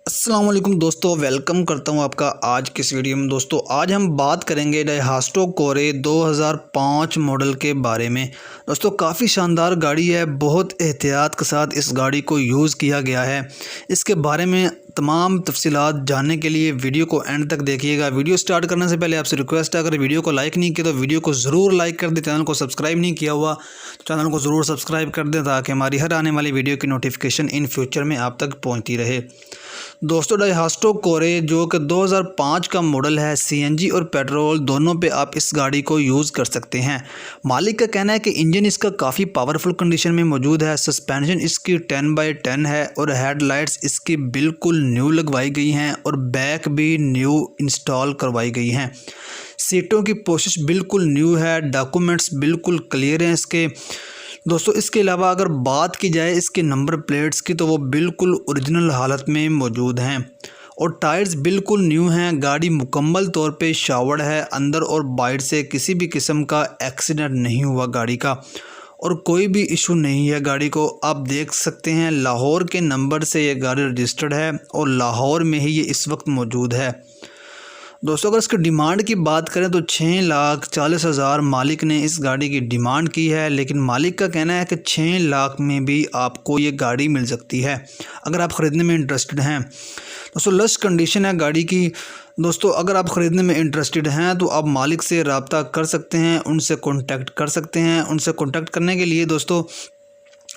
अस्सलाम वालेकुम दोस्तों, वेलकम करता हूं आपका आज की इस वीडियो में। दोस्तों आज हम बात करेंगे डाइहास्टो कोरे 2005 मॉडल के बारे में। दोस्तों काफ़ी शानदार गाड़ी है, बहुत एहतियात के साथ इस गाड़ी को यूज़ किया गया है। इसके बारे में तमाम तफसीलात जानने के लिए वीडियो को एंड तक देखिएगा। वीडियो स्टार्ट करने से पहले आपसे रिक्वेस्ट है, अगर वीडियो को लाइक नहीं किया तो वीडियो को ज़रूर लाइक कर दें। चैनल को सब्सक्राइब नहीं किया हुआ तो चैनल को ज़रूर सब्सक्राइब कर दें ताकि हमारी हर आने वाली वीडियो की नोटिफिकेशन इन फ्यूचर में आप तक पहुँचती रहे। दोस्तों डाइहास्टो कोरे जो कि 2005 का मॉडल है, सीएनजी और पेट्रोल दोनों पे आप इस गाड़ी को यूज़ कर सकते हैं। मालिक का कहना है कि इंजन इसका काफ़ी पावरफुल कंडीशन में मौजूद है, सस्पेंशन इसकी 10/10 है और हेडलाइट्स इसकी बिल्कुल न्यू लगवाई गई हैं और बैक भी न्यू इंस्टॉल करवाई गई हैं। सीटों की पोशिश बिल्कुल न्यू है, डॉक्यूमेंट्स बिल्कुल क्लियर हैं इसके। दोस्तों इसके अलावा अगर बात की जाए इसके नंबर प्लेट्स की तो वो बिल्कुल ओरिजिनल हालत में मौजूद हैं और टायर्स बिल्कुल न्यू हैं। गाड़ी मुकम्मल तौर पे शावर्ड है, अंदर और बाहर से किसी भी किस्म का एक्सीडेंट नहीं हुआ गाड़ी का और कोई भी इशू नहीं है। गाड़ी को आप देख सकते हैं, लाहौर के नंबर से ये गाड़ी रजिस्टर्ड है और लाहौर में ही ये इस वक्त मौजूद है। दोस्तों अगर इसकी डिमांड की बात करें तो 6,40,000 मालिक ने इस गाड़ी की डिमांड की है, लेकिन मालिक का कहना है कि 6 लाख में भी आपको ये गाड़ी मिल सकती है अगर आप ख़रीदने में इंटरेस्टेड हैं। दोस्तों लश कंडीशन है गाड़ी की। दोस्तों अगर आप ख़रीदने में इंटरेस्टेड हैं तो आप मालिक से रब्ता कर सकते हैं, उनसे कॉन्टैक्ट कर सकते हैं। उनसे कॉन्टैक्ट करने के लिए दोस्तों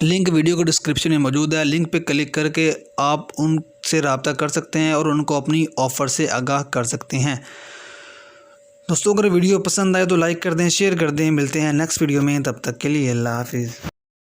लिंक वीडियो के डिस्क्रिप्शन में मौजूद है, लिंक पे क्लिक करके आप उनसे रब्ता कर सकते हैं और उनको अपनी ऑफ़र से आगाह कर सकते हैं। दोस्तों अगर वीडियो पसंद आए तो लाइक कर दें, शेयर कर दें। मिलते हैं नेक्स्ट वीडियो में, तब तक के लिए अल्लाह हाफिज़।